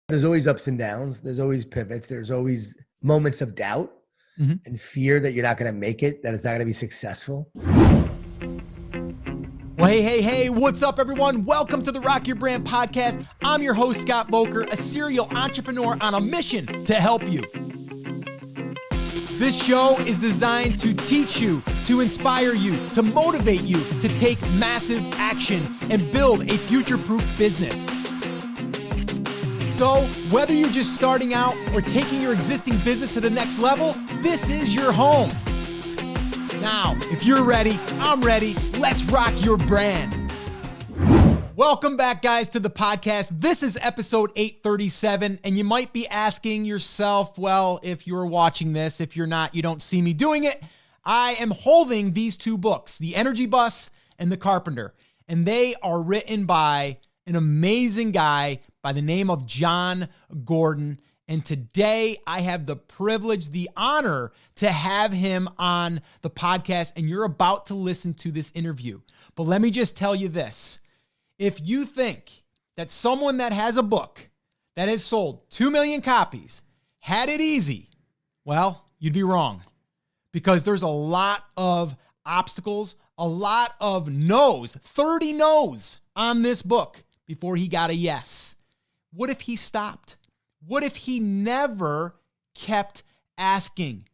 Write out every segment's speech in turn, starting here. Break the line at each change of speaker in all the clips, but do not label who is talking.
There's always ups and downs. There's always pivots. There's always moments of doubt and fear that you're not going to make it, that it's not going to be successful.
Well, hey, what's up, everyone? Welcome to the Rock Your Brand podcast. I'm your host, Scott Voker, a serial entrepreneur on a mission to help you. This show is designed to teach you, to inspire you, to motivate you to take massive action and build a future-proof business. So whether you're just starting out or taking your existing business to the next level, this is your home. Now, if you're ready, I'm ready. Let's rock your brand. Welcome back, guys, to the podcast. This is episode 837, and you might be asking yourself, well, if you're watching this, if you're not, you don't see me doing it. I am holding these two books, The Energy Bus and The Carpenter, and they are written by an amazing guy by the name of Jon Gordon. And today I have the privilege, the honor to have him on the podcast, and you're about to listen to this interview. But let me just tell you this. If you think that someone that has a book that has sold 2 million copies had it easy, well, you'd be wrong, because there's a lot of obstacles, a lot of no's, 30 no's on this book before he got a yes. What if he stopped? What if he never kept asking?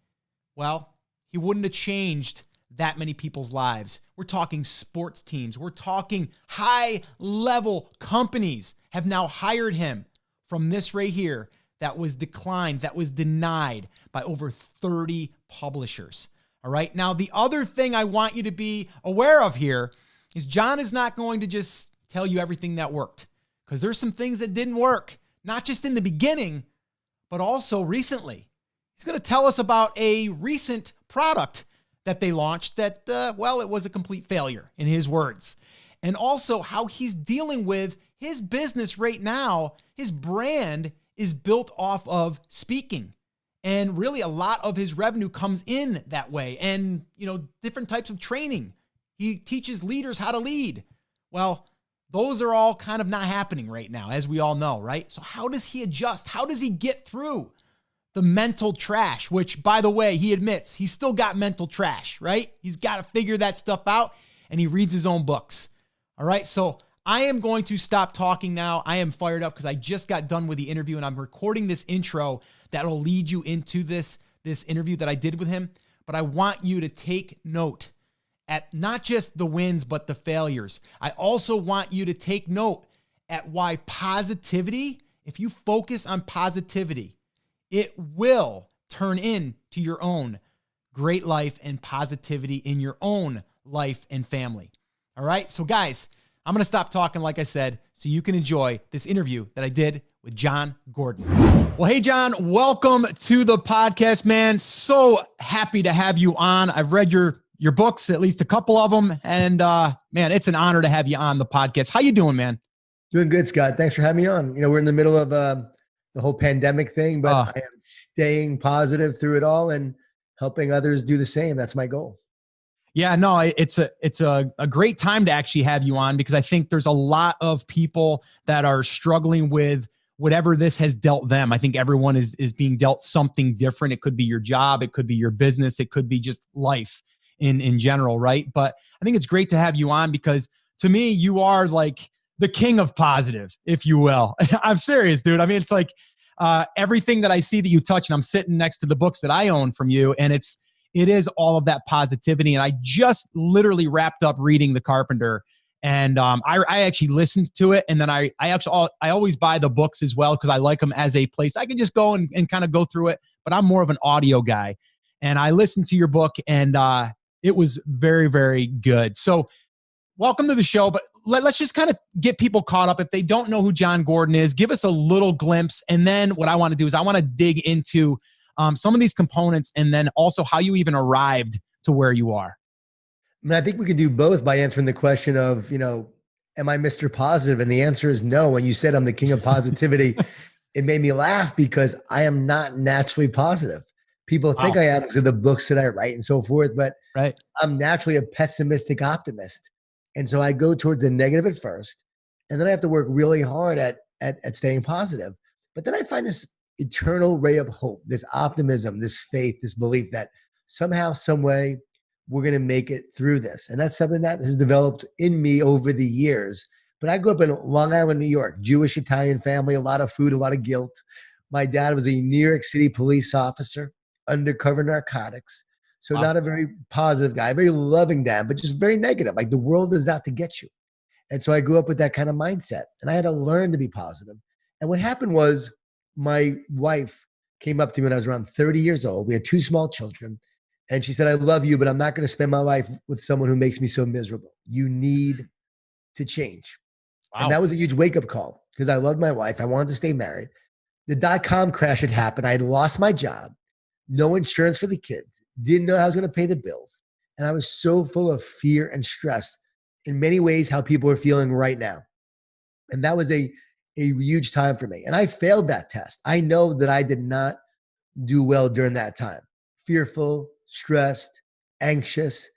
Well, he wouldn't have changed that many people's lives. We're talking sports teams. We're talking high-level companies have now hired him from this right here that was declined, that was denied by over 30 publishers. All right. Now, the other thing I want you to be aware of here is Jon is not going to just tell you everything that worked, because there's some things that didn't work, not just in the beginning, but also recently. He's going to tell us about a recent product that they launched that, well, it was a complete failure, in his words. And also how he's dealing with his business right now. His brand is built off of speaking. And really a lot of his revenue comes in that way. And, different types of training. He teaches leaders how to lead. Well, those are all kind of not happening right now, as we all know, right? So how does he adjust? How does he get through the mental trash, which, by the way, he admits he's still got mental trash, right? He's got to figure that stuff out, and he reads his own books. All right, so I am going to stop talking now. I am fired up because I just got done with the interview, and I'm recording this intro that'll lead you into this interview that I did with him. But I want you to take note at not just the wins, but the failures. I also want you to take note at why positivity, if you focus on positivity, it will turn into your own great life and positivity in your own life and family. All right. So guys, I'm going to stop talking, like I said, so you can enjoy this interview that I did with Jon Gordon. Well, hey, Jon, welcome to the podcast, man. So happy to have you on. I've read your books, at least a couple of them. And man, it's an honor to have you on the podcast. How you doing, man?
Doing good, Scott. Thanks for having me on. We're in the middle of the whole pandemic thing, but I am staying positive through it all and helping others do the same. That's my goal.
Yeah, no, it's a great time to actually have you on, because I think there's a lot of people that are struggling with whatever this has dealt them. I think everyone is being dealt something different. It could be your job. It could be your business. It could be just life in general, right? But I think it's great to have you on, because to me, you are like the king of positive, if you will. I'm serious, dude. I mean, it's like everything that I see that you touch, and I'm sitting next to the books that I own from you, and it is all of that positivity. And I just literally wrapped up reading The Carpenter, and I actually listened to it, and then I always buy the books as well, because I like them as a place I can just go and kind of go through it. But I'm more of an audio guy, and I listened to your book, and it was very, very good. So welcome to the show, but let's just kind of get people caught up. If they don't know who Jon Gordon is, give us a little glimpse. And then what I want to do is I want to dig into some of these components, and then also how you even arrived to where you are.
I mean, I think we could do both by answering the question of, am I Mr. Positive? And the answer is no. When you said I'm the king of positivity, it made me laugh, because I am not naturally positive. People think I am because of the books that I write and so forth, but I'm naturally a pessimistic optimist. And so I go towards the negative at first, and then I have to work really hard at staying positive. But then I find this eternal ray of hope, this optimism, this faith, this belief that somehow, some way, we're going to make it through this. And that's something that has developed in me over the years. But I grew up in Long Island, New York, Jewish Italian family, a lot of food, a lot of guilt. My dad was a New York City police officer, undercover narcotics. So
Wow.
not a very positive guy, very loving dad, but just very negative. Like the world is out to get you. And so I grew up with that kind of mindset, and I had to learn to be positive. And what happened was my wife came up to me when I was around 30 years old. We had two small children. And she said, I love you, but I'm not going to spend my life with someone who makes me so miserable. You need to change.
Wow.
And that was a huge wake-up call because I loved my wife. I wanted to stay married. The dot-com crash had happened. I had lost my job, no insurance for the kids, didn't know how I was going to pay the bills. And I was so full of fear and stress in many ways how people are feeling right now. And that was a huge time for me. And I failed that test. I know that I did not do well during that time. Fearful, stressed, anxious,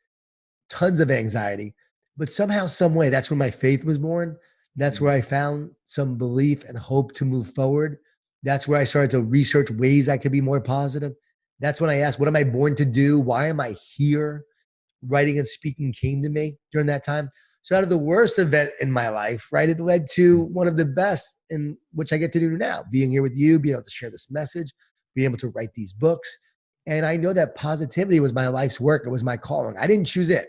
tons of anxiety. But somehow, some way, that's where my faith was born. That's where I found some belief and hope to move forward. That's where I started to research ways I could be more positive. That's when I asked, what am I born to do? Why am I here? Writing and speaking came to me during that time. So out of the worst event in my life, right, it led to one of the best in which I get to do now, being here with you, being able to share this message, being able to write these books. And I know that positivity was my life's work. It was my calling. I didn't choose it.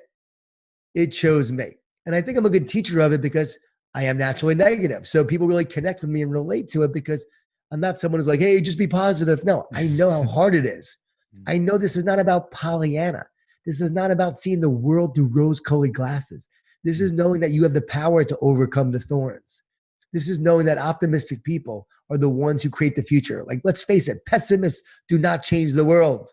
It chose me. And I think I'm a good teacher of it because I am naturally negative. So people really connect with me and relate to it because I'm not someone who's like, hey, just be positive. No, I know how hard it is. I know this is not about Pollyanna. This is not about seeing the world through rose-colored glasses. This is knowing that you have the power to overcome the thorns. This is knowing that optimistic people are the ones who create the future. Like, let's face it, pessimists do not change the world.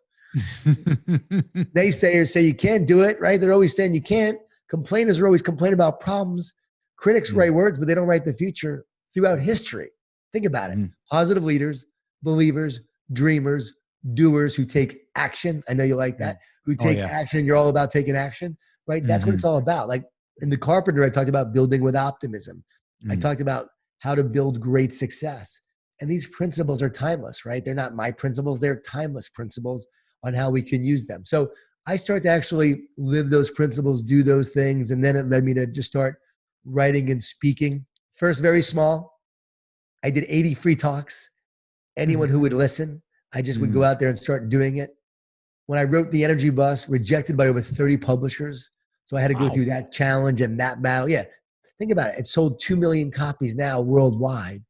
Naysayers say you can't do it, right? They're always saying you can't. Complainers are always complaining about problems. Critics write words, but they don't write the future throughout history. Think about it. Positive leaders, believers, dreamers, doers who take action. I know you like that. Who take action. You're all about taking action, right? That's what it's all about. Like in the Carpenter, I talked about building with optimism. I talked about how to build great success. And these principles are timeless, right? They're not my principles. They're timeless principles on how we can use them. So I start to actually live those principles, do those things. And then it led me to just start writing and speaking. First, very small. I did 80 free talks. Anyone who would listen, I just would go out there and start doing it. When I wrote The Energy Bus, rejected by over 30 publishers. So I had to go through that challenge and that battle. Yeah, think about it. It sold 2 million copies now worldwide,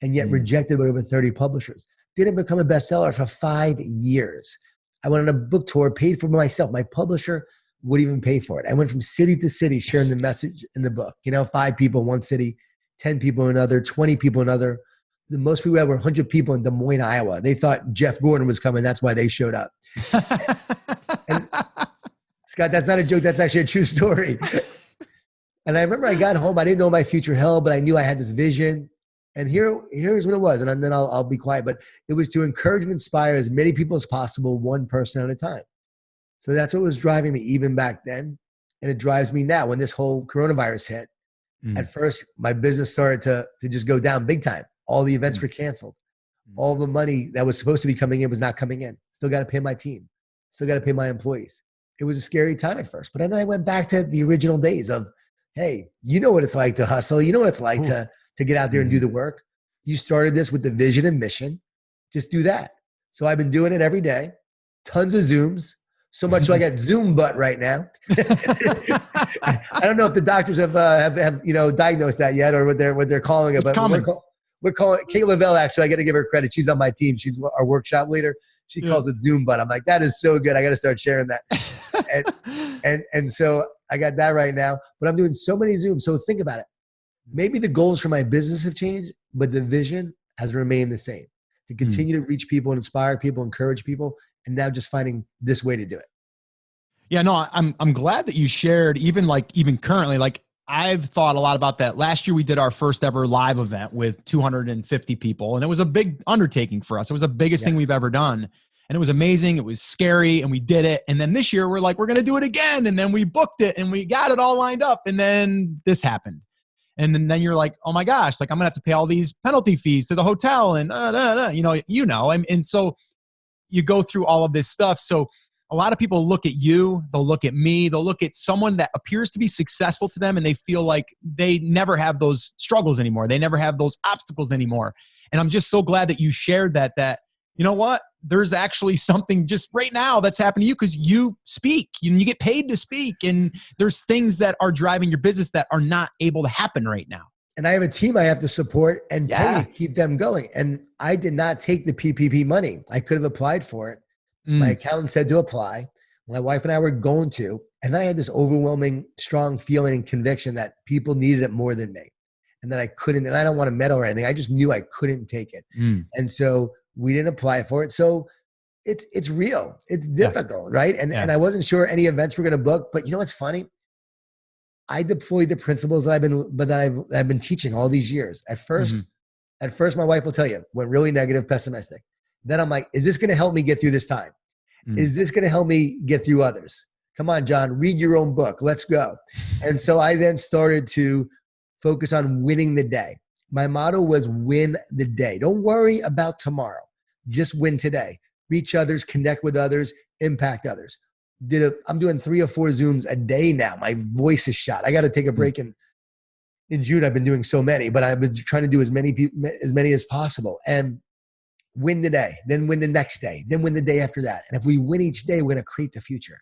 and yet rejected by over 30 publishers. Didn't become a bestseller for 5 years. I went on a book tour, paid for myself. My publisher would even pay for it. I went from city to city sharing the message in the book. 5 people in one city, 10 people in another, 20 people in another. The most people had were 100 people in Des Moines, Iowa. They thought Jeff Gordon was coming. That's why they showed up. And, Scott, that's not a joke. That's actually a true story. And I remember I got home. I didn't know my future held, but I knew I had this vision. And here's what it was. And then I'll be quiet. But it was to encourage and inspire as many people as possible, one person at a time. So that's what was driving me even back then. And it drives me now when this whole coronavirus hit. At first, my business started to just go down big time. All the events were canceled. All the money that was supposed to be coming in was not coming in. Still got to pay my team. Still got to pay my employees. It was a scary time at first. But then I went back to the original days of, hey, you know what it's like to hustle. You know what it's like to get out there and do the work. You started this with the vision and mission. Just do that. So I've been doing it every day. Tons of Zooms. So much so I got Zoom butt right now. I don't know if the doctors have diagnosed that yet or what they're calling it. But we're calling it Kate Lavelle. Actually, I got to give her credit. She's on my team. She's our workshop leader. She calls it Zoom butt. I'm like, that is so good. I got to start sharing that. and so I got that right now. But I'm doing so many Zooms. So think about it. Maybe the goals for my business have changed, but the vision has remained the same. To continue to reach people, and inspire people, encourage people, and now just finding this way to do it.
Yeah, no, I'm glad that you shared even currently, like I've thought a lot about that. Last year we did our first ever live event with 250 people, and it was a big undertaking for us. It was the biggest thing we've ever done. And it was amazing. It was scary, and we did it. And then this year we're like, we're going to do it again. And then we booked it and we got it all lined up. And then this happened. And then you're like, oh my gosh, like I'm gonna have to pay all these penalty fees to the hotel and and so you go through all of this stuff. So a lot of people look at you, they'll look at me, they'll look at someone that appears to be successful to them, and they feel like they never have those struggles anymore. They never have those obstacles anymore. And I'm just so glad that you shared that, you know what, there's actually something just right now that's happening to you because you speak, you get paid to speak, and there's things that are driving your business that are not able to happen right now.
And I have a team I have to support and pay to keep them going. And I did not take the PPP money. I could have applied for it. My accountant said to apply. My wife and I were going to. And then I had this overwhelming, strong feeling and conviction that people needed it more than me. And that I couldn't, and I don't want to meddle or anything. I just knew I couldn't take it. And so we didn't apply for it. So it's real. It's difficult, right? And I wasn't sure any events were going to book. But you know what's funny? I deployed the principles that I've been teaching all these years. At first, my wife will tell you, went really negative, pessimistic. Then I'm like, is this going to help me get through this time? Is this going to help me get through others? Come on, John, read your own book. Let's go. And so I then started to focus on winning the day. My motto was win the day. Don't worry about tomorrow. Just win today. Reach others, connect with others, impact others. I'm doing 3 or 4 Zooms a day now. My voice is shot. I got to take a break in June. I've been doing so many, but I've been trying to do as many as possible and win the day, then win the next day, then win the day after that. And if we win each day, we're going to create the future.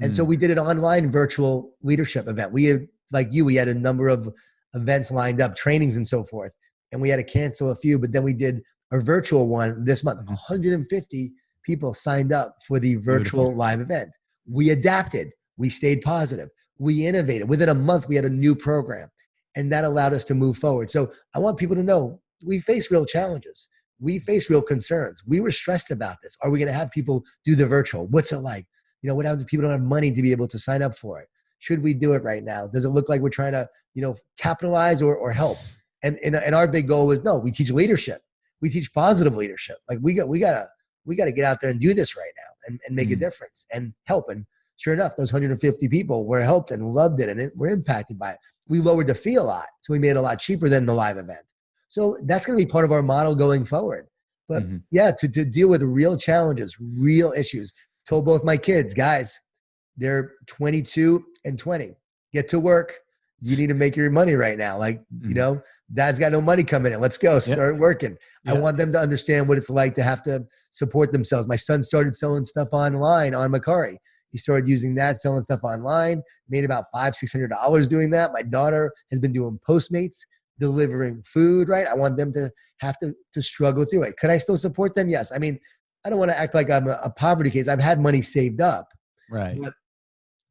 And so we did an online virtual leadership event. We had, like you, we had a number of events lined up, trainings and so forth. And we had to cancel a few, but then we did a virtual one this month. 150 people signed up for the virtual live event. We adapted. We stayed positive. We innovated. Within a month, we had a new program. And that allowed us to move forward. So I want people to know we face real challenges. We face real concerns. We were stressed about this. Are we going to have people do the virtual? What's it like? What happens if people don't have money to be able to sign up for it? Should we do it right now? Does it look like we're trying to, capitalize or help? And our big goal was, no, we teach leadership. We teach positive leadership. Like we got to get out there and do this right now and make a difference and help. And sure enough, those 150 people were helped and loved it and were impacted by it. We lowered the fee a lot. So we made it a lot cheaper than the live event. So that's going to be part of our model going forward. But to deal with real challenges, real issues. Told both my kids, guys, they're 22 and 20. Get to work. You need to make your money right now. Like, dad's got no money coming in. Let's go. Start working. I want them to understand what it's like to have to support themselves. My son started selling stuff online on Macari. He started using that, selling stuff online, made about $500-$600 doing that. My daughter has been doing Postmates, delivering food, right? I want them to have to struggle through it. Could I still support them? Yes. I mean, I don't want to act like I'm a poverty case. I've had money saved up.
Right.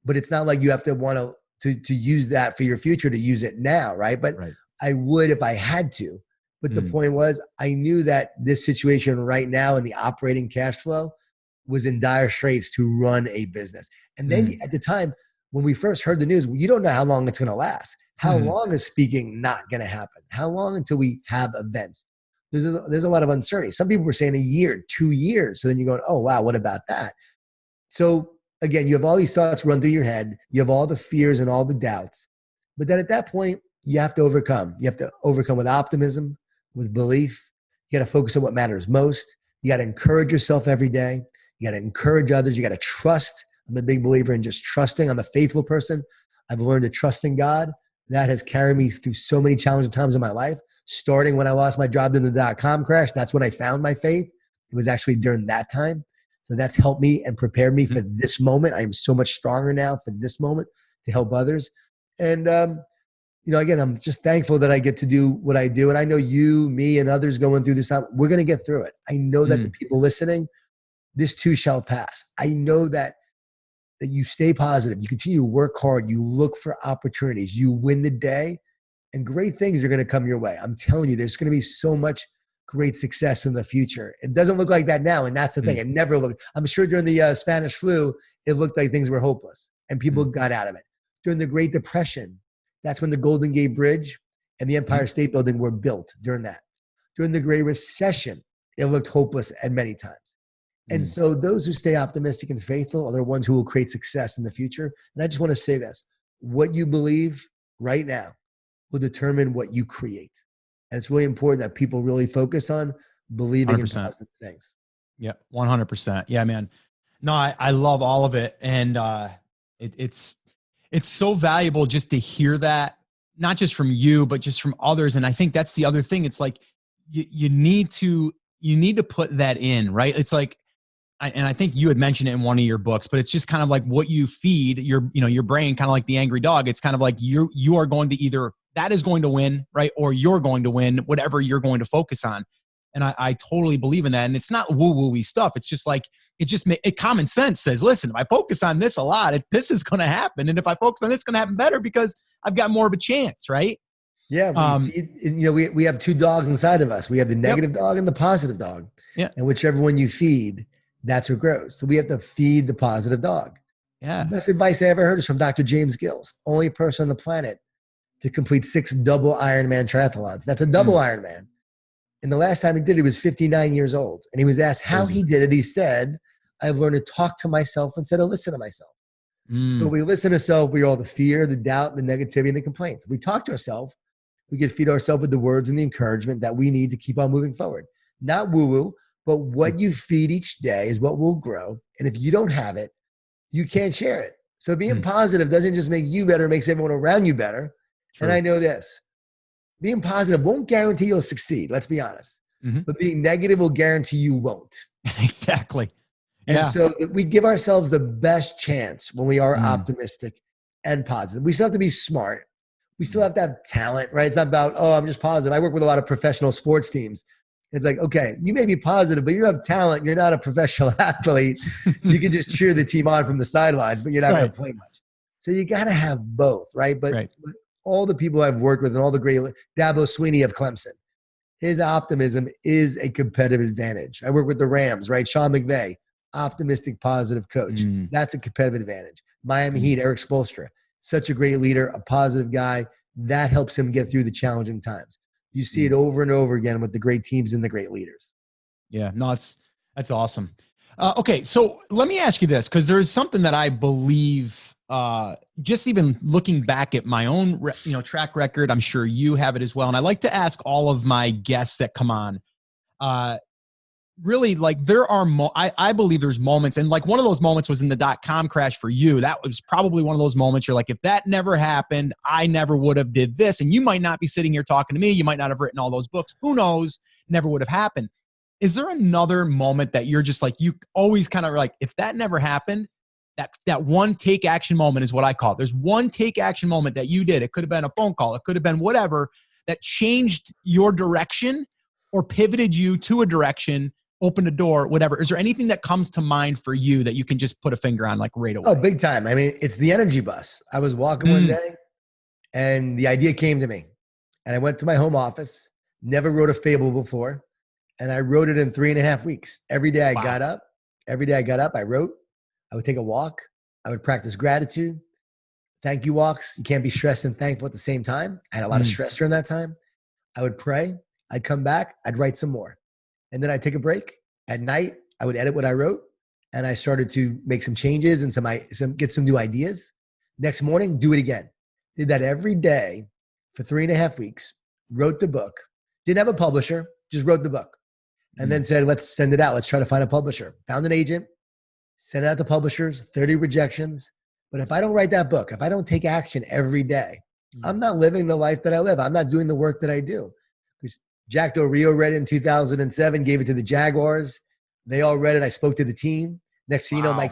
But it's not like you have to want to use that for your future, to use it now, right? But I would if I had to. But the point was, I knew that this situation right now in the operating cash flow was in dire straits to run a business. And then at the time, when we first heard the news, you don't know how long it's going to last. How long is speaking not going to happen? How long until we have events? There's a lot of uncertainty. Some people were saying a year, 2 years. So then you're going, oh, wow, what about that? So again, you have all these thoughts run through your head. You have all the fears and all the doubts. But then at that point, you have to overcome. You have to overcome with optimism, with belief. You got to focus on what matters most. You got to encourage yourself every day. You got to encourage others. You got to trust. I'm a big believer in just trusting. I'm a faithful person. I've learned to trust in God. That has carried me through so many challenging times in my life. Starting when I lost my job in the .com crash, that's when I found my faith. It was actually during that time. So that's helped me and prepared me for this moment. I am so much stronger now for this moment to help others. And, again, I'm just thankful that I get to do what I do. And I know you, me, and others going through this time, we're going to get through it. I know that the people listening, this too shall pass. I know that you stay positive. You continue to work hard. You look for opportunities. You win the day. And great things are going to come your way. I'm telling you, there's going to be so much great success in the future. It doesn't look like that now. And that's the thing. It never looked. I'm sure during the Spanish flu, it looked like things were hopeless and people got out of it. During the Great Depression, that's when the Golden Gate Bridge and the Empire State Building were built during that. During the Great Recession, it looked hopeless at many times. And so those who stay optimistic and faithful are the ones who will create success in the future. And I just want to say this, what you believe right now, will determine what you create. And it's really important that people really focus on believing in
100%.
positive things.
Yeah, 100%. Yeah, man. No, I love all of it. And it's so valuable just to hear that, not just from you, but just from others. And I think that's the other thing. It's like you need to put that in, right? It's like, and I think you had mentioned it in one of your books, but it's just kind of like what you feed your brain, kind of like the angry dog. It's kind of like you are going to either, that is going to win, right? Or you're going to win, whatever you're going to focus on. And I totally believe in that. And it's not woo-woo-y stuff. It's just like, common sense says, listen, if I focus on this a lot, this is going to happen. And if I focus on this, it's going to happen better because I've got more of a chance, right?
Yeah, we have two dogs inside of us. We have the negative dog and the positive dog.
Yeah.
And whichever one you feed, that's what grows. So we have to feed the positive dog.
Yeah.
The best advice I ever heard is from Dr. James Gills, only person on the planet to complete 6 double Ironman triathlons. That's a double Ironman. And the last time he did it, he was 59 years old. And he was asked how he did it. He said, I've learned to talk to myself instead of listen to myself. So we listen to self, we all the fear, the doubt, the negativity, and the complaints. We talk to ourselves. We can feed ourselves with the words and the encouragement that we need to keep on moving forward. Not woo-woo, but what you feed each day is what will grow. And if you don't have it, you can't share it. So being positive doesn't just make you better, it makes everyone around you better. True. And I know this, being positive won't guarantee you'll succeed. Let's be honest. But being negative will guarantee you won't.
Exactly.
And so we give ourselves the best chance when we are optimistic and positive. We still have to be smart. We still have to have talent, right? It's not about, oh, I'm just positive. I work with a lot of professional sports teams. It's like, okay, you may be positive, but you have talent. You're not a professional athlete. You can just cheer the team on from the sidelines, but you're not going to play much. So you got to have both, right? But all the people I've worked with and all the great, Dabo Sweeney of Clemson, his optimism is a competitive advantage. I work with the Rams, right? Sean McVay, optimistic, positive coach. That's a competitive advantage. Miami Heat, Eric Spoelstra, such a great leader, a positive guy. That helps him get through the challenging times. You see it over and over again with the great teams and the great leaders.
Yeah, no, that's awesome. Okay, so let me ask you this, because there's something that I believe, just even looking back at my own track record, I'm sure you have it as well. And I like to ask all of my guests that come on, really, like, there are I believe there's moments, and like one of those moments was in the .com crash for you. That was probably one of those moments you're like, if that never happened, I never would have did this. And you might not be sitting here talking to me. You might not have written all those books. Who knows? Never would have happened. Is there another moment that you're just like, you always kind of like, if that never happened, that one take action moment is what I call it. There's one take action moment that you did. It could have been a phone call. It could have been whatever that changed your direction or pivoted you to a direction, open a door, whatever. Is there anything that comes to mind for you that you can just put a finger on like right away?
Oh, big time. I mean, it's the energy bus. I was walking one day and the idea came to me and I went to my home office, never wrote a fable before. And I wrote it in 3.5 weeks. Every day I got up, I wrote, I would take a walk. I would practice gratitude, thank you walks. You can't be stressed and thankful at the same time. I had a lot of stress during that time. I would pray. I'd come back. I'd write some more. And then I'd take a break. At night, I would edit what I wrote. And I started to make some changes and get some new ideas. Next morning, do it again. Did that every day for 3.5 weeks. Wrote the book. Didn't have a publisher, just wrote the book. And then said, let's send it out. Let's try to find a publisher. Found an agent, sent it out to publishers, 30 rejections. But if I don't write that book, if I don't take action every day, I'm not living the life that I live. I'm not doing the work that I do. Because Jack Del Rio read it in 2007, gave it to the Jaguars. They all read it. I spoke to the team. Next thing you know,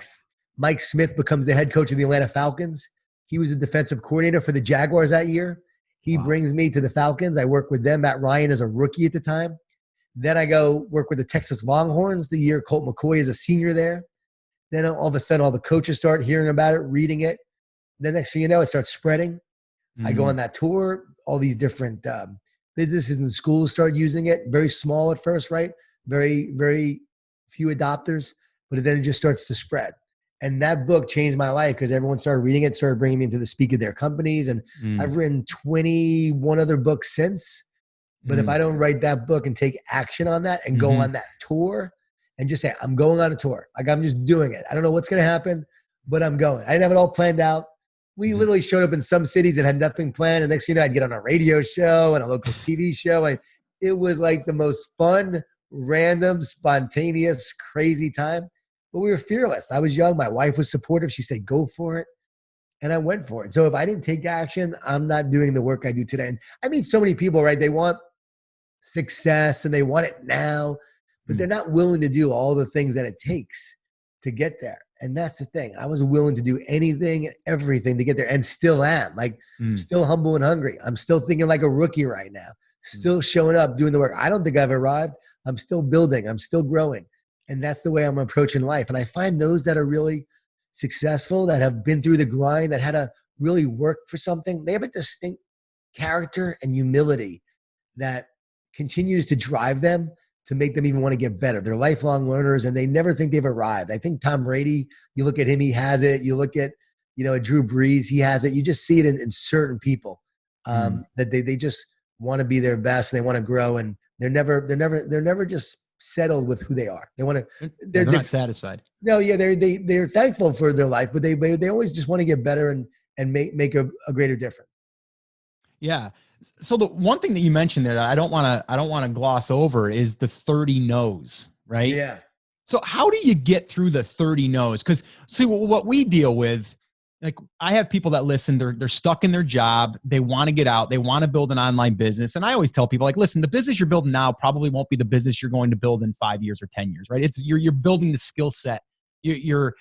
Mike Smith becomes the head coach of the Atlanta Falcons. He was a defensive coordinator for the Jaguars that year. He brings me to the Falcons. I work with them. Matt Ryan is a rookie at the time. Then I go work with the Texas Longhorns the year Colt McCoy is a senior there. Then all of a sudden, all the coaches start hearing about it, reading it. The next thing you know, it starts spreading. I go on that tour. All these different businesses and schools start using it. Very small at first, right? Very, very few adopters. But then it just starts to spread. And that book changed my life because everyone started reading it, started bringing me into the speak of their companies. And I've written 21 other books since. But if I don't write that book and take action on that and go on that tour and just say, I'm going on a tour. Like I'm just doing it. I don't know what's going to happen, but I'm going. I didn't have it all planned out. We literally showed up in some cities and had nothing planned. And next thing you know, I'd get on a radio show and a local TV show. It was like the most fun, random, spontaneous, crazy time. But we were fearless. I was young. My wife was supportive. She said, go for it. And I went for it. So if I didn't take action, I'm not doing the work I do today. And I meet so many people, right? They want success and they want it now, but they're not willing to do all the things that it takes to get there. And that's the thing. I was willing to do anything and everything to get there, and still am. Like, still humble and hungry. I'm still thinking like a rookie right now, still showing up, doing the work. I don't think I've arrived. I'm still building. I'm still growing. And that's the way I'm approaching life. And I find those that are really successful, that have been through the grind, that had to really work for something, they have a distinct character and humility that continues to drive them to make them even want to get better. They're lifelong learners and they never think they've arrived. I think Tom Brady, you look at him, he has it. You look at, Drew Brees, he has it. You just see it in certain people that they just want to be their best and they want to grow, and they're never just settled with who they are. They want to,
they're not satisfied.
No, yeah, they're thankful for their life, but they always just want to get better and make a greater difference.
Yeah. So the one thing that you mentioned there that I don't want to gloss over is the 30 no's, right?
Yeah.
So how do you get through the 30 no's? Because see, what we deal with, like, I have people that listen, they're stuck in their job. They want to get out. They want to build an online business. And I always tell people, like, listen, the business you're building now probably won't be the business you're going to build in 5 years or 10 years, right? You're building the skill set. You're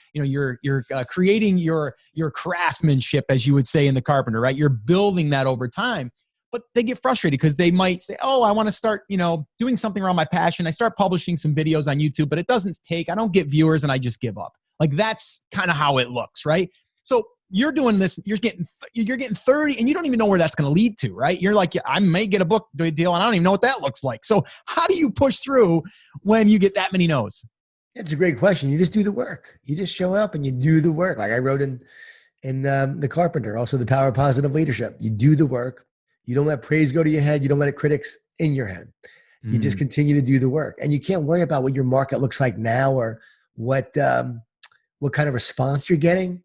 creating your craftsmanship, as you would say in the Carpenter, right? You're building that over time. But they get frustrated because they might say, oh, I want to start, doing something around my passion. I start publishing some videos on YouTube, but it doesn't take, I don't get viewers, and I just give up. Like, that's kind of how it looks, right? So you're doing this, you're getting 30, and you don't even know where that's going to lead to, right? You're like, I may get a book deal, and I don't even know what that looks like. So how do you push through when you get that many no's?
It's a great question. You just do the work. You just show up and you do the work. Like I wrote in the Carpenter, also The Power of Positive Leadership. You do the work. You don't let praise go to your head. You don't let critics in your head. You just continue to do the work, and you can't worry about what your market looks like now or what kind of response you're getting,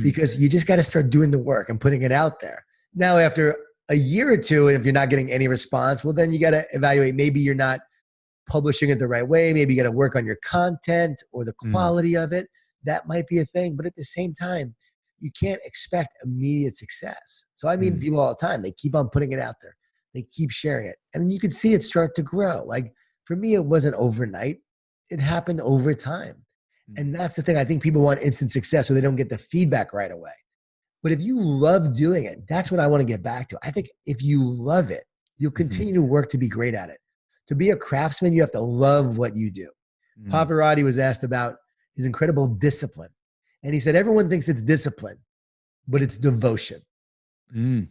because you just got to start doing the work and putting it out there. Now, after a year or two, and if you're not getting any response, well, then you got to evaluate. Maybe you're not publishing it the right way. Maybe you got to work on your content or the quality of it. That might be a thing. But at the same time, you can't expect immediate success. So I meet people all the time. They keep on putting it out there. They keep sharing it. And you can see it start to grow. Like, for me, it wasn't overnight. It happened over time. And that's the thing. I think people want instant success, so they don't get the feedback right away. But if you love doing it, that's what I want to get back to. I think if you love it, you'll continue to work to be great at it. To be a craftsman, you have to love what you do. Pavarotti was asked about his incredible discipline. And he said, everyone thinks it's discipline, but it's devotion.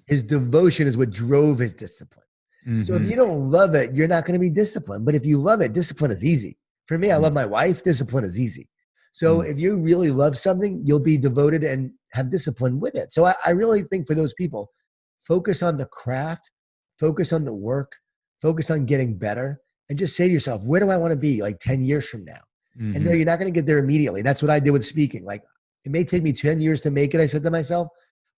His devotion is what drove his discipline. So if you don't love it, you're not going to be disciplined. But if you love it, discipline is easy. For me, I love my wife. Discipline is easy. So if you really love something, you'll be devoted and have discipline with it. So I really think for those people, focus on the craft, focus on the work, focus on getting better, and just say to yourself, where do I want to be like 10 years from now? And no, you're not going to get there immediately. That's what I did with speaking. Like, it may take me 10 years to make it, I said to myself,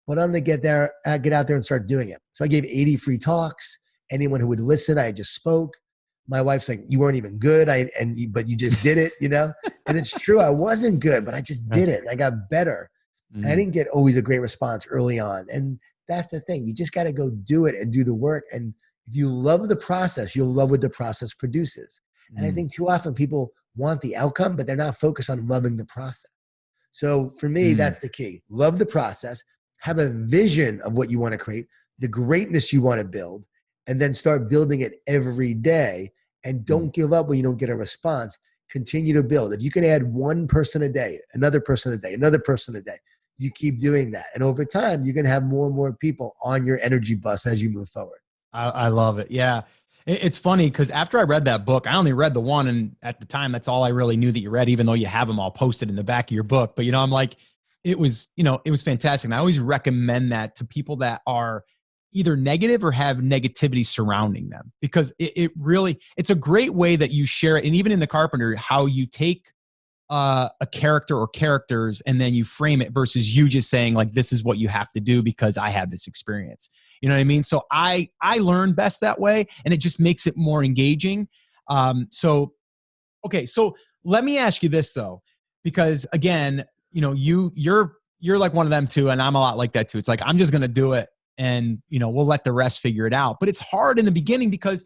but I'm going to get out there and start doing it. So I gave 80 free talks. Anyone who would listen, I just spoke. My wife's like, you weren't even good. But you just did it, And it's true. I wasn't good, but I just did it. And I got better. And I didn't get always a great response early on. And that's the thing. You just got to go do it and do the work. And if you love the process, you'll love what the process produces. And I think too often people want the outcome, but they're not focused on loving the process. So for me, that's the key. Love the process, have a vision of what you want to create, the greatness you want to build, and then start building it every day. And don't give up when you don't get a response. Continue to build. If you can add one person a day, another person a day, another person a day, you keep doing that. And over time, you're going to have more and more people on your energy bus as you move forward.
I love it. Yeah. It's funny because after I read that book, I only read the one. And at the time, that's all I really knew that you read, even though you have them all posted in the back of your book. But, I'm like, it was fantastic. And I always recommend that to people that are either negative or have negativity surrounding them, because it's a great way that you share it. And even in the Carpenter, how you take a character or characters, and then you frame it versus you just saying like, this is what you have to do because I have this experience. You know what I mean? So I learn best that way, and it just makes it more engaging. Okay, so let me ask you this though, because again, you know, you're like one of them too, and I'm a lot like that too. It's like, I'm just going to do it, and you know, we'll let the rest figure it out. But it's hard in the beginning because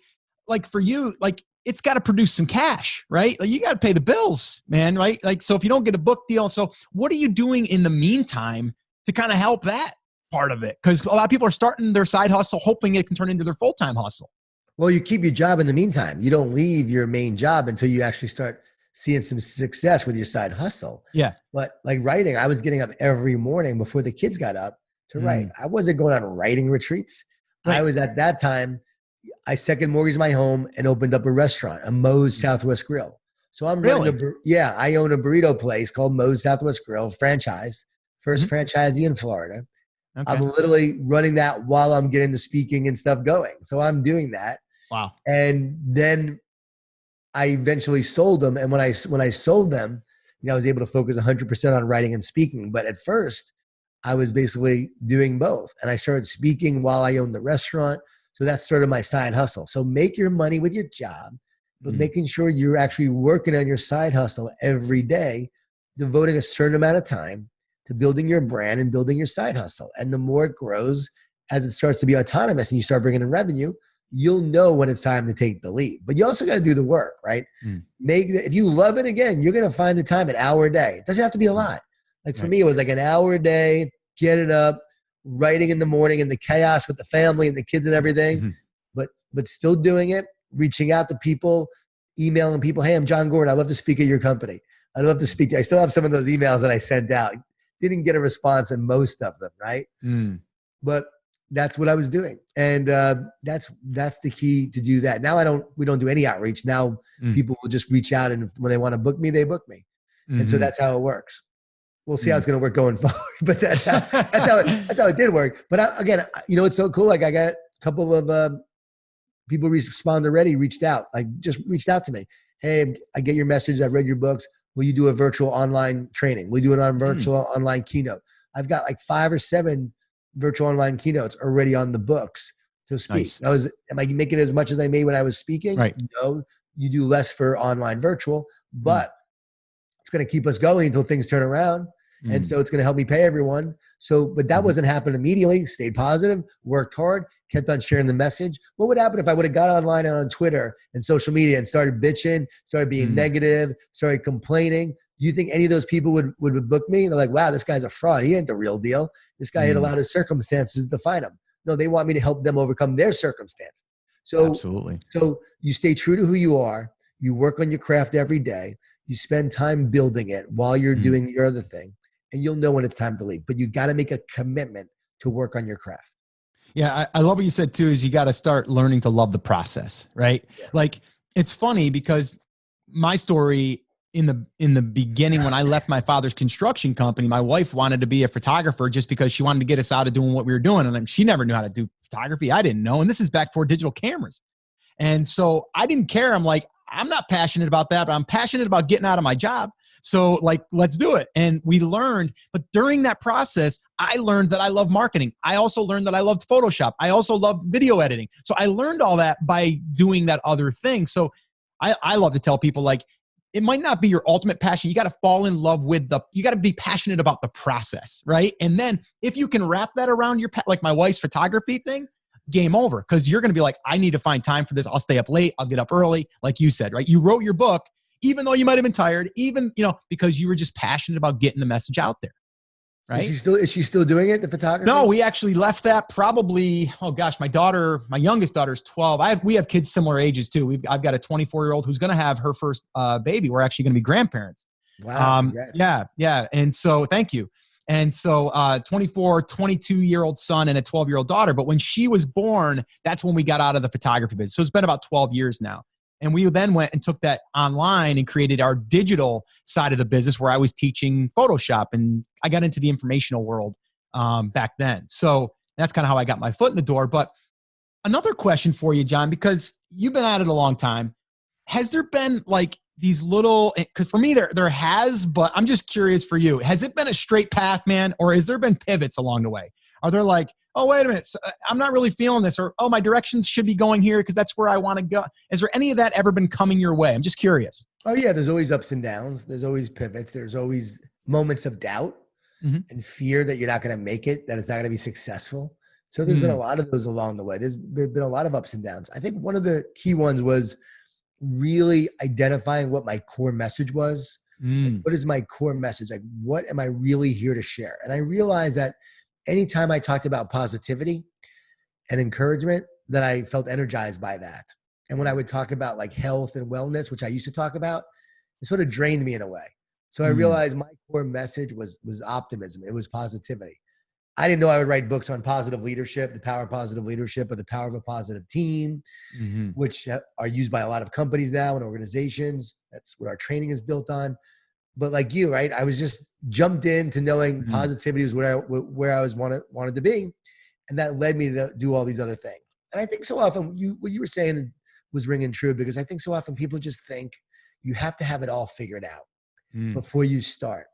like for you, like it's got to produce some cash, right? Like you got to pay the bills, man, right? Like, so if you don't get a book deal, so what are you doing in the meantime to kind of help that part of it? Because a lot of people are starting their side hustle, hoping it can turn into their full-time hustle.
Well, you keep your job in the meantime. You don't leave your main job until you actually start seeing some success with your side hustle.
Yeah.
But like writing, I was getting up every morning before the kids got up to write. I wasn't going on writing retreats.
Right.
I was at that time, I second mortgaged my home and opened up a restaurant, a Moe's Southwest Grill. So I'm
Really?
I own a burrito place called Moe's Southwest Grill franchise, first franchisee in Florida.
Okay.
I'm literally running that while I'm getting the speaking and stuff going. So I'm doing that.
Wow.
And then I eventually sold them. And when I sold them, you know, I was able to focus 100% on writing and speaking. But at first, I was basically doing both. And I started speaking while I owned the restaurant. So that's sort of my side hustle. So make your money with your job, but making sure you're actually working on your side hustle every day, devoting a certain amount of time to building your brand and building your side hustle. And the more it grows, as it starts to be autonomous and you start bringing in revenue, you'll know when it's time to take the leap. But you also got to do the work, right? If you love it, again, you're going to find the time, an hour a day. It doesn't have to be a lot. Like for me, it was like an hour a day, getting up, writing in the morning in the chaos with the family and the kids and everything, but still doing it, reaching out to people, emailing people, hey, I'm John Gordon. I'd love to speak at your company. I'd love to speak to you. I still have some of those emails that I sent out. Didn't get a response in most of them, right? But that's what I was doing. And that's the key to do that. Now we don't do any outreach. Now people will just reach out, and when they want to book me, they book me. And so that's how it works. We'll see how it's going to work going forward, but that's how it did work. But again, you know, it's so cool. Like I got a couple of people respond already, reached out to me. Hey, I get your message. I've read your books. Will you do a virtual online training? Will you do an virtual online keynote? I've got like 5 or 7 virtual online keynotes already on the books to speak. Nice. Am I making as much as I made when I was speaking?
Right.
No, you do less for online virtual, but it's going to keep us going until things turn around. And so it's going to help me pay everyone. So, but that wasn't happening immediately. Stayed positive, worked hard, kept on sharing the message. What would happen if I would have got online and on Twitter and social media and started bitching, started being negative, started complaining? Do you think any of those people would book me? And they're like, wow, this guy's a fraud. He ain't the real deal. This guy had a lot of circumstances to define him. No, they want me to help them overcome their circumstances. So, absolutely. So you stay true to who you are. You work on your craft every day. You spend time building it while you're doing your other thing. And you'll know when it's time to leave. But you got to make a commitment to work on your craft.
Yeah, I love what you said too, is you got to start learning to love the process, right? Yeah. Like, it's funny because my story in the beginning, when I left my father's construction company, my wife wanted to be a photographer just because she wanted to get us out of doing what we were doing. And she never knew how to do photography. I didn't know. And this is back before digital cameras. And so I didn't care. I'm like, I'm not passionate about that, but I'm passionate about getting out of my job. So like, let's do it. And we learned, but during that process, I learned that I love marketing. I also learned that I loved Photoshop. I also loved video editing. So I learned all that by doing that other thing. So I love to tell people, like, it might not be your ultimate passion. You got to fall in love with you got to be passionate about the process, right? And then if you can wrap that around your, like my wife's photography thing, game over. Because you're going to be like, I need to find time for this. I'll stay up late. I'll get up early. Like you said, right? You wrote your book, even though you might've been tired, even, you know, because you were just passionate about getting the message out there. Right.
Is she still doing it? The photography?
No, we actually left that probably, oh gosh, my youngest daughter's 12. We have kids similar ages too. I've got a 24-year-old who's going to have her first baby. We're actually going to be grandparents.
Wow.
Yeah. And so thank you. And so 24, 22-year-old son and a 12-year-old daughter. But when she was born, that's when we got out of the photography business. So it's been about 12 years now. And we then went and took that online and created our digital side of the business, where I was teaching Photoshop, and I got into the informational world back then. So that's kind of how I got my foot in the door. But another question for you, John, because you've been at it a long time. Has there been, like, these little, because for me there has, but I'm just curious for you. Has it been a straight path, man, or has there been pivots along the way? Are there like, oh, wait a minute, I'm not really feeling this, or oh, my directions should be going here because that's where I want to go? Is there any of that ever been coming your way? I'm just curious.
Oh yeah, there's always ups and downs. There's always pivots. There's always moments of doubt and fear that you're not going to make it, that it's not going to be successful. So there's been a lot of those along the way. There's been a lot of ups and downs. I think one of the key ones was really identifying what my core message was. Like, what is my core message? Like, what am I really here to share? And I realized that anytime I talked about positivity and encouragement, that I felt energized by that. And when I would talk about like health and wellness, which I used to talk about, it sort of drained me in a way. So I realized my core message was optimism. It was positivity. I didn't know I would write books on positive leadership, the power of positive leadership, or the power of a positive team, which are used by a lot of companies now and organizations. That's what our training is built on. But like you, right? I was just jumped into knowing positivity was where I was wanted to be. And that led me to do all these other things. And I think so often what you were saying was ringing true, because I think so often people just think you have to have it all figured out before you start.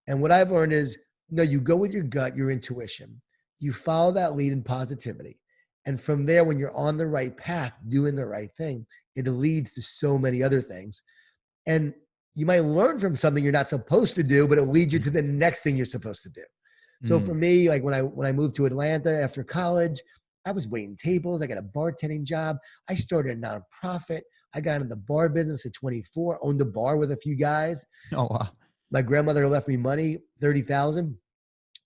And what I've learned is, no, you go with your gut, your intuition. You follow that lead in positivity. And from there, when you're on the right path, doing the right thing, it leads to so many other things. And you might learn from something you're not supposed to do, but it'll lead you to the next thing you're supposed to do. So for me, like when I moved to Atlanta after college, I was waiting tables. I got a bartending job. I started a nonprofit. I got into the bar business at 24, owned a bar with a few guys.
Oh, wow.
My grandmother left me money, $30,000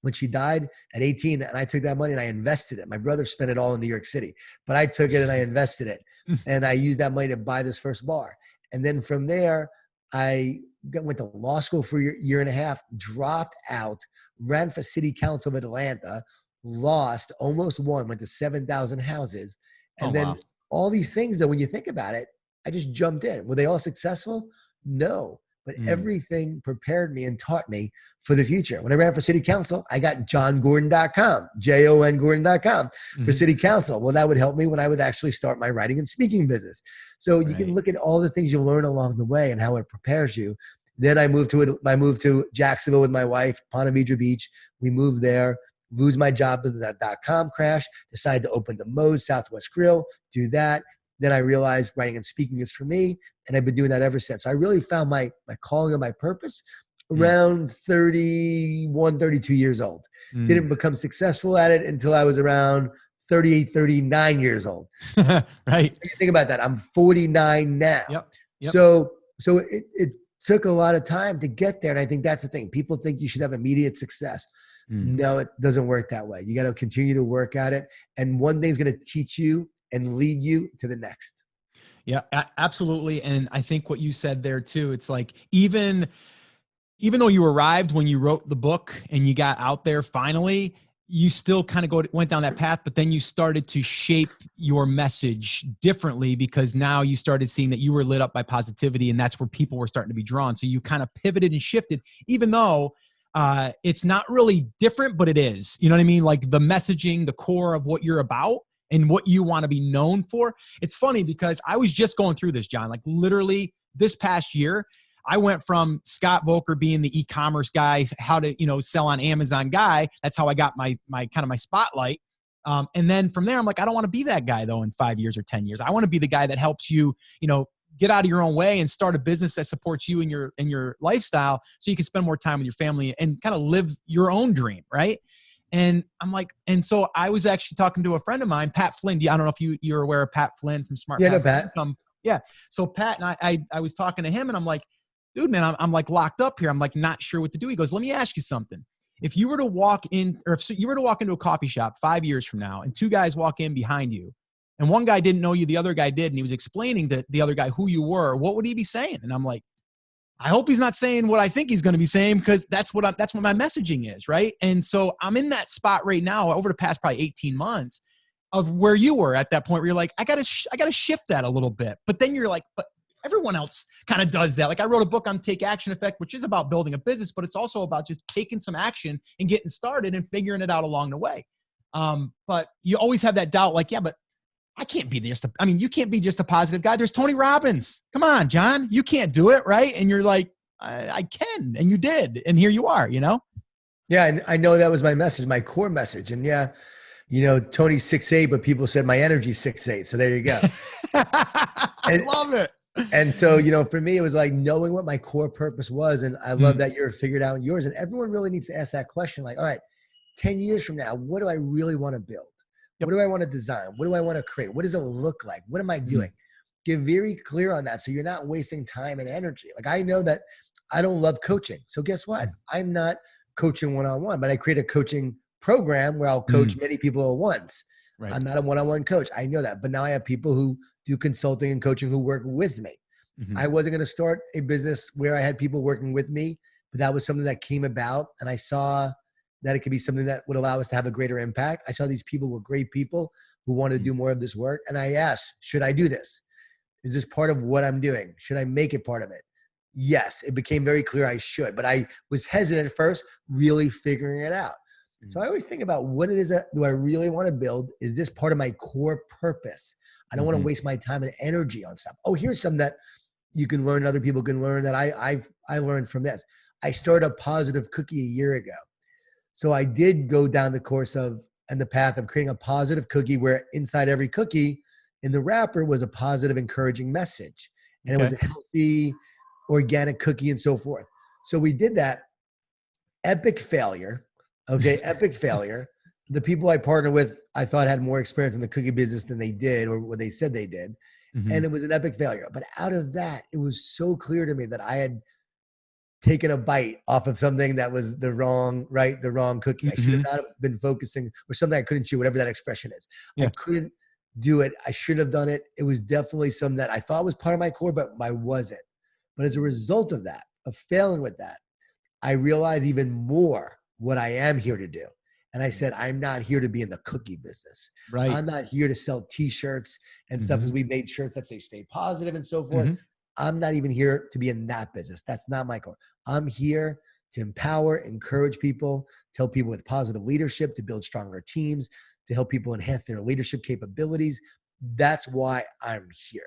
when she died at 18. And I took that money and I invested it. My brother spent it all in New York City, but I took it and I invested it. And I used that money to buy this first bar. And then from there, I went to law school for a year and a half, dropped out, ran for city council of Atlanta, lost, almost won, went to 7,000 houses. And then all these things, though, when you think about it, I just jumped in. Were they all successful? No. But everything prepared me and taught me for the future. When I ran for city council, I got johngordon.com, JON Gordon.com for city council. Well, that would help me when I would actually start my writing and speaking business. So you can look at all the things you learn along the way and how it prepares you. Then I moved to Jacksonville with my wife, Ponte Vedra Beach. We moved there, lose my job in that .com crash, decided to open the Moe's Southwest Grill, do that. Then I realized writing and speaking is for me, and I've been doing that ever since. So I really found my calling and my purpose around 31, 32 years old. Didn't become successful at it until I was around 38, 39 years old.
Right.
Think about that. I'm 49 now.
Yep.
So it took a lot of time to get there. And I think that's the thing. People think you should have immediate success. No, it doesn't work that way. You got to continue to work at it. And one thing's going to teach you and lead you to the next.
Yeah, absolutely. And I think what you said there too, it's like, even though you arrived when you wrote the book and you got out there finally, you still kind of went down that path, but then you started to shape your message differently, because now you started seeing that you were lit up by positivity, and that's where people were starting to be drawn. So you kind of pivoted and shifted, even though it's not really different, but it is, you know what I mean? Like the messaging, the core of what you're about and what you want to be known for. It's funny because I was just going through this, John, like literally this past year. I went from Scott Volker being the e-commerce guy, how to, sell on Amazon guy. That's how I got my kind of my spotlight. And then from there, I'm like, I don't want to be that guy though in 5 years or 10 years. I want to be the guy that helps you, get out of your own way and start a business that supports you in your lifestyle, so you can spend more time with your family and kind of live your own dream. Right. And I'm like, and so I was actually talking to a friend of mine, Pat Flynn. I don't know if you're aware of Pat Flynn from Smart Passive Income. Yeah. So Pat and I was talking to him, and I'm like, dude, man, I'm like locked up here. I'm like not sure what to do. He goes, let me ask you something. If you were to walk in, or if you were to walk into a coffee shop 5 years from now, and two guys walk in behind you, and one guy didn't know you, the other guy did, and he was explaining to the other guy who you were, what would he be saying? And I'm like, I hope he's not saying what I think he's going to be saying, because that's what my messaging is, right? And so I'm in that spot right now over the past probably 18 months of where you were at that point where you're like, I gotta shift that a little bit. But then you're like, but everyone else kind of does that. Like I wrote a book on Take Action Effect, which is about building a business, but it's also about just taking some action and getting started and figuring it out along the way. But you always have that doubt, like, yeah, but I can't be just you can't be just a positive guy. There's Tony Robbins. Come on, John, you can't do it. Right. And you're like, I can. And you did. And here you are,
Yeah. And I know that was my message, my core message. And yeah, Tony's 6'8", but people said my energy's 6'8". So there you go.
I love it.
And so, for me, it was like knowing what my core purpose was. And I love that you're figured out yours. And everyone really needs to ask that question. Like, all right, 10 years from now, what do I really want to build? What do I want to design? What do I want to create? What does it look like? What am I doing? Get very clear on that so you're not wasting time and energy. Like, I know that I don't love coaching. So guess what? I'm not coaching one-on-one, but I create a coaching program where I'll coach many people at once. Right. I'm not a one-on-one coach. I know that. But now I have people who do consulting and coaching who work with me. I wasn't going to start a business where I had people working with me, but that was something that came about. And I saw that it could be something that would allow us to have a greater impact. I saw these people were great people who wanted to do more of this work. And I asked, should I do this? Is this part of what I'm doing? Should I make it part of it? Yes, it became very clear I should, but I was hesitant at first, really figuring it out. So I always think about what it is that do I really want to build? Is this part of my core purpose? I don't want to waste my time and energy on stuff. Oh, here's something that you can learn, other people can learn that I learned from this. I started a positive cookie a year ago. So I did go down the course of and the path of creating a positive cookie where inside every cookie in the wrapper was a positive, encouraging message. And it was a healthy, organic cookie and so forth. So we did that. Epic failure. Okay. Epic failure. The people I partnered with, I thought had more experience in the cookie business than they did or what they said they did. And it was an epic failure. But out of that, it was so clear to me that I had taken a bite off of something that was the wrong cookie. I should have not been focusing or something I couldn't chew, whatever that expression is. I couldn't do it. I should have done it. It was definitely something that I thought was part of my core, but I wasn't. But as a result of that, of failing with that, I realized even more what I am here to do. And I said, I'm not here to be in the cookie business. Right. I'm not here to sell t-shirts and stuff because we made shirts that say stay positive and so forth. I'm not even here to be in that business. That's not my core. I'm here to empower, encourage people, tell people with positive leadership to build stronger teams, to help people enhance their leadership capabilities. That's why I'm here.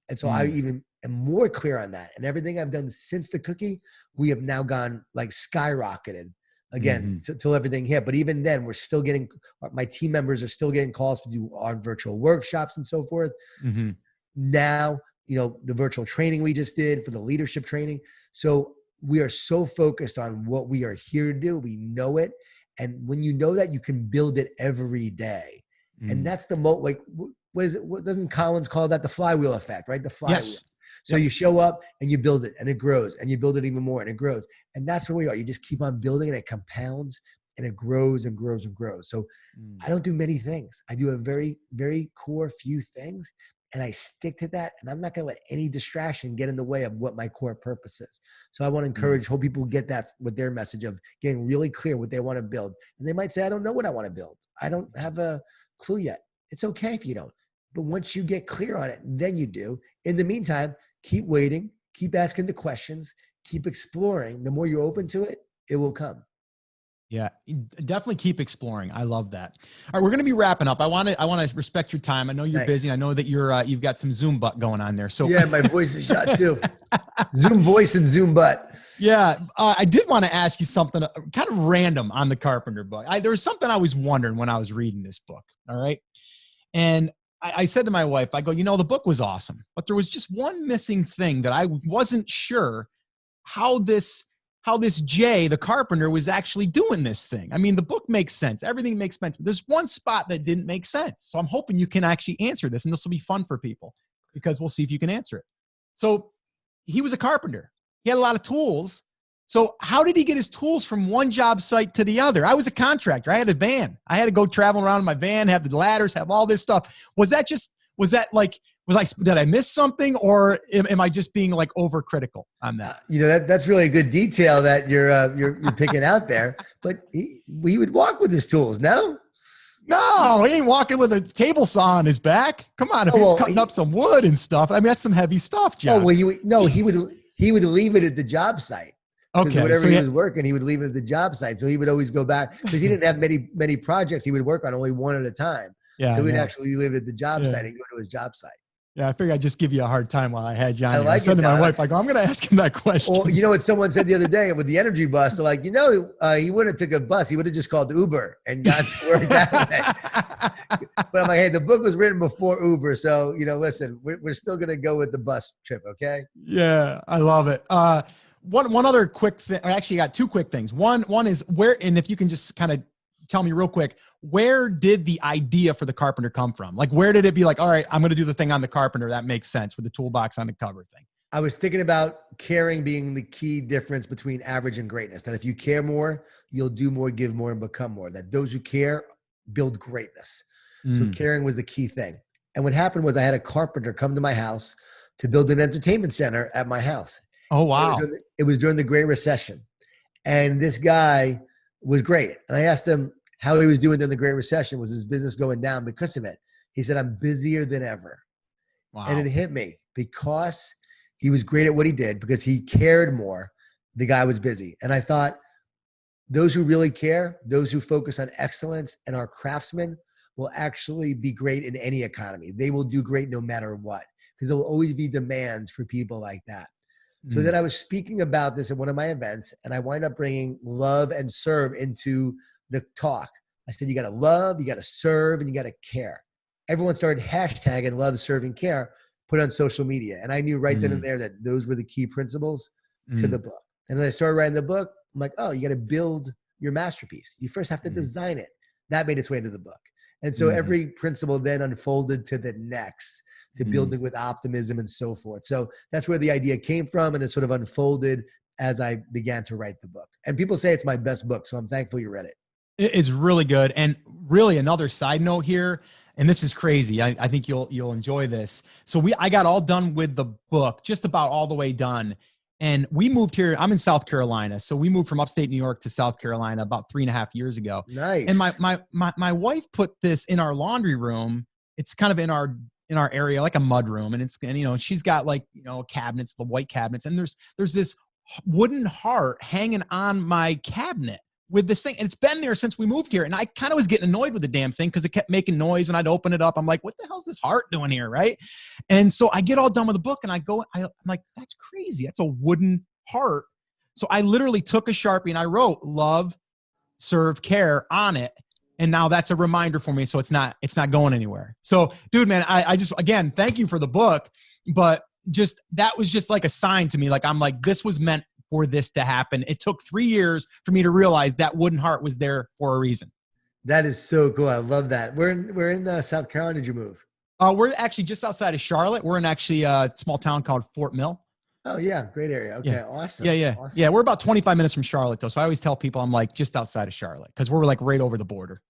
And so I even am more clear on that. And everything I've done since the cookie, we have now gone like skyrocketed again till everything hit. But even then, we're still getting, my team members are still getting calls to do our virtual workshops and so forth. Now, the virtual training we just did for the leadership training. So we are so focused on what we are here to do. We know it. And when you know that, you can build it every day. And that's the what doesn't Collins call that? The flywheel effect, right? The flywheel. Yes. So you show up and you build it and it grows and you build it even more and it grows. And that's where we are. You just keep on building and it compounds and it grows and grows and grows. So I don't do many things. I do a very, very core few things and I stick to that. And I'm not going to let any distraction get in the way of what my core purpose is. So I want to encourage, hope people get that with their message of getting really clear what they want to build. And they might say, I don't know what I want to build. I don't have a clue yet. It's okay if you don't. But once you get clear on it, then you do. In the meantime, keep waiting, keep asking the questions, keep exploring. The more you're open to it, it will come.
Yeah, definitely keep exploring. I love that. All right, we're going to be wrapping up. I want to respect your time. I know you're busy. I know that you've got some Zoom butt going on there. So
yeah, my voice is shot too. Zoom voice and Zoom butt.
Yeah, I did want to ask you something kind of random on the Carpenter book. There was something I was wondering when I was reading this book. All right, and I said to my wife, I go, the book was awesome, but there was just one missing thing that I wasn't sure how this Jay, the carpenter, was actually doing this thing. I mean, the book makes sense. Everything makes sense. But there's one spot that didn't make sense. So I'm hoping you can actually answer this, and this will be fun for people because we'll see if you can answer it. So he was a carpenter. He had a lot of tools. So how did he get his tools from one job site to the other? I was a contractor. I had a van. I had to go travel around in my van, have the ladders, have all this stuff. Did I miss something, or am I just being like overcritical on that?
That's really a good detail that you're picking out there. But he would walk with his tools. No,
he ain't walking with a table saw on his back. Come on, if he's cutting up some wood and stuff. I mean, that's some heavy stuff, John.
Oh well, he would leave it at the job site. Okay, whatever he was working, he would leave it at the job site. So he would always go back because he didn't have many projects he would work on, only one at a time.
Yeah,
So
I
we'd
know.
actually live at the job
Yeah.
site and go to his job site.
Yeah, I figured I'd just give you a hard time while I had you on
I
here. I
like
said
it
to my
though.
wife, I go, I'm going to ask him that
Or
question.
you know what someone said the other day with the energy bus? They're like, he wouldn't have took a bus. He would have just called Uber and got to work that way. But I'm like, hey, the book was written before Uber. So, listen, we're still going to go with the bus trip. Okay.
Yeah, I love it. One other quick thing, or actually I got two quick things. One is where, and if you can just kind of tell me real quick, where did the idea for the Carpenter come from? Like, where did it be like, all right, I'm going to do the thing on the Carpenter. That makes sense with the toolbox on the cover thing.
I was thinking about caring being the key difference between average and greatness. That if you care more, you'll do more, give more, and become more. That those who care build greatness. So caring was the key thing. And what happened was I had a carpenter come to my house to build an entertainment center at my house.
Oh, wow.
It was during the Great Recession. And this guy was great. And I asked him how he was doing during the Great Recession. Was his business going down because of it? He said, I'm busier than ever.
Wow.
And it hit me because he was great at what he did, because he cared more. The guy was busy. And I thought, those who really care, those who focus on excellence and are craftsmen will actually be great in any economy. They will do great no matter what, because there will always be demands for people like that. So then I was speaking about this at one of my events, and I wind up bringing love and serve into the talk. I said, you got to love, you got to serve, and you got to care. Everyone started hashtagging love, serve, and care, put it on social media. And I knew right then and there that those were the key principles to the book. And then I started writing the book. I'm like, oh, you got to build your masterpiece. You first have to design it. That made its way into the book. And so every principle then unfolded to the next, to building with optimism and so forth. So that's where the idea came from. And it sort of unfolded as I began to write the book. And people say it's my best book. So I'm thankful you read it.
It's really good. And really another side note here, and this is crazy. I think you'll enjoy this. So I got all done with the book, just about all the way done. And we moved here. I'm in South Carolina. So we moved from upstate New York to South Carolina about 3.5 years ago.
Nice.
And my wife put this in our laundry room. It's kind of in our area, like a mud room. And she's got cabinets, the white cabinets. And there's this wooden heart hanging on my cabinet with this thing. And it's been there since we moved here. And I kind of was getting annoyed with the damn thing because it kept making noise when I'd open it up. I'm like, what the hell's this heart doing here? Right. And so I get all done with the book and I'm like, that's crazy. That's a wooden heart. So I literally took a Sharpie and I wrote love, serve, care on it. And now that's a reminder for me. So it's not going anywhere. So dude, man, I just, again, thank you for the book, but that was just like a sign to me. Like, I'm like, this was meant for this to happen. It took 3 years for me to realize that wooden heart was there for a reason.
That is so cool. I love that. We're in South Carolina. Did you move?
We're actually just outside of Charlotte. We're in actually a small town called Fort Mill.
Oh yeah. Great area. Okay.
Yeah.
Awesome.
Yeah.
Awesome.
Yeah. We're about 25 minutes from Charlotte though. So I always tell people I'm like just outside of Charlotte because we're like right over the border.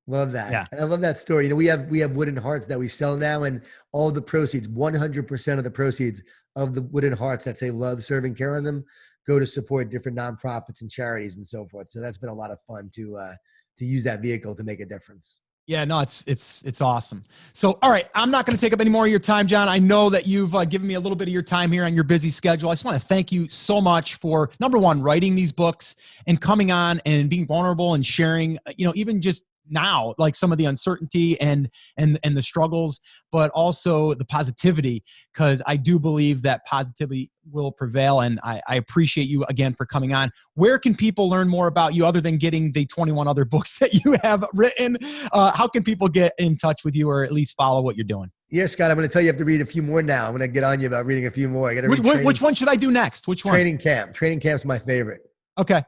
Love that.
Yeah.
And I love that story. We have wooden hearts that we sell now, and all the proceeds, 100% of the proceeds of the wooden hearts that say love, serve, and care on them go to support different nonprofits and charities and so forth. So that's been a lot of fun to use that vehicle to make a difference.
Yeah, no, it's awesome. So, all right, I'm not going to take up any more of your time, John. I know that you've given me a little bit of your time here on your busy schedule. I just want to thank you so much for, number one, writing these books and coming on and being vulnerable and sharing, even just now, like some of the uncertainty and the struggles, but also the positivity, because I do believe that positivity will prevail. And I appreciate you again for coming on. Where can people learn more about you other than getting the 21 other books that you have written? How can people get in touch with you or at least follow what you're doing?
Yeah, Scott, I'm going to tell you have to read a few more now. I'm going to get on you about reading a few more. I got to read
which one should I do next? Which one?
Training Camp. Training Camp's my favorite.
Okay.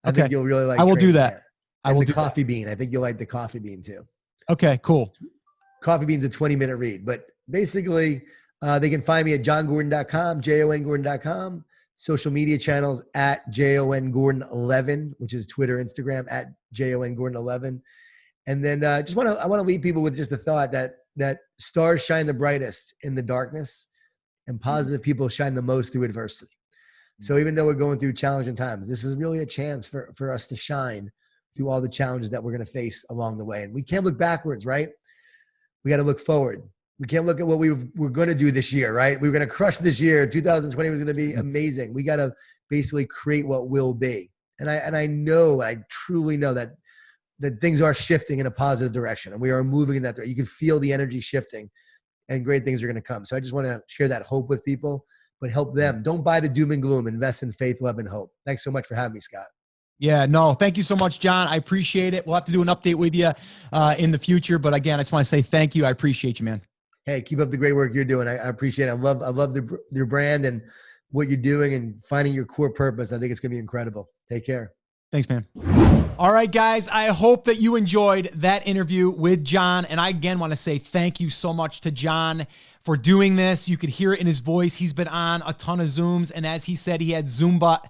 I think you'll really like
I will do
Training
that.
Camp.
I will
And
do
the Coffee Bean. I think you'll like the Coffee Bean too.
Okay, cool.
Coffee Bean's a 20-minute read, but basically they can find me at johngordon.com, jongordon.com, social media channels at jongordon11, which is Twitter, Instagram at jongordon11. And then I want to leave people with just a thought that stars shine the brightest in the darkness and positive people shine the most through adversity. So even though we're going through challenging times, this is really a chance for us to shine through all the challenges that we're going to face along the way. And we can't look backwards, right? We got to look forward. We can't look at what we're going to do this year, right? We were going to crush this year. 2020 was going to be amazing. We got to basically create what will be. And I truly know that that things are shifting in a positive direction, and we are moving in that direction. You can feel the energy shifting, and great things are going to come. So I just want to share that hope with people, but help them. Don't buy the doom and gloom. Invest in faith, love, and hope. Thanks so much for having me, Scott.
Yeah, no, thank you so much, John. I appreciate it. We'll have to do an update with you in the future. But again, I just want to say thank you. I appreciate you, man.
Hey, keep up the great work you're doing. I appreciate it. I love your brand and what you're doing and finding your core purpose. I think it's going to be incredible. Take care.
Thanks, man. All right, guys, I hope that you enjoyed that interview with John. And I, again, want to say thank you so much to John for doing this. You could hear it in his voice. He's been on a ton of Zooms. And as he said, he had Zoom butt.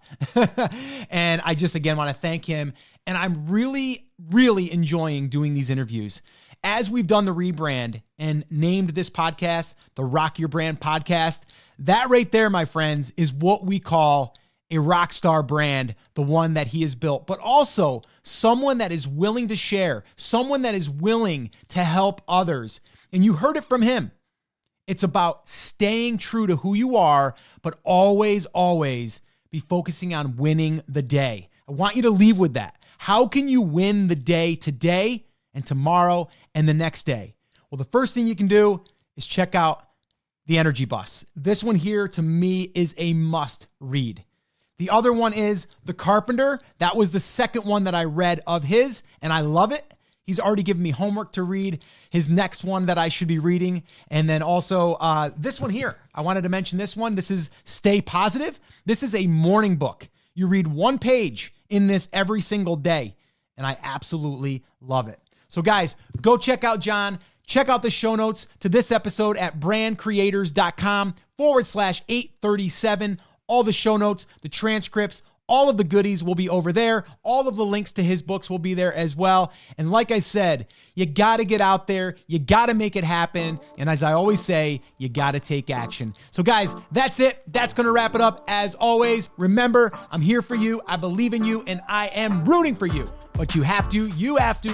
And I just, again, want to thank him. And I'm really, really enjoying doing these interviews. As we've done the rebrand and named this podcast the Rock Your Brand Podcast, that right there, my friends, is what we call a rock star brand, the one that he has built, but also someone that is willing to share, someone that is willing to help others. And you heard it from him. It's about staying true to who you are, but always, always be focusing on winning the day. I want you to leave with that. How can you win the day today and tomorrow and the next day? Well, the first thing you can do is check out The Energy Bus. This one here, to me, is a must read. The other one is The Carpenter. That was the second one that I read of his, and I love it. He's already given me homework to read his next one that I should be reading. And then also this one here. I wanted to mention this one. This is Stay Positive. This is a morning book. You read one page in this every single day, and I absolutely love it. So guys, go check out John. Check out the show notes to this episode at brandcreators.com/837. All the show notes, the transcripts, all of the goodies will be over there. All of the links to his books will be there as well. And like I said, you got to get out there. You got to make it happen. And as I always say, you got to take action. So guys, that's it. That's going to wrap it up. As always, remember, I'm here for you. I believe in you, and I am rooting for you. But you have to.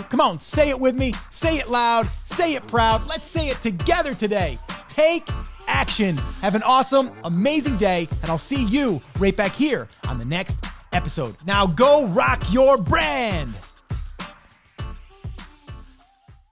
Come on, say it with me. Say it loud. Say it proud. Let's say it together today. Take action. Have an awesome, amazing day, and I'll see you right back here on the next episode. Now go rock your brand.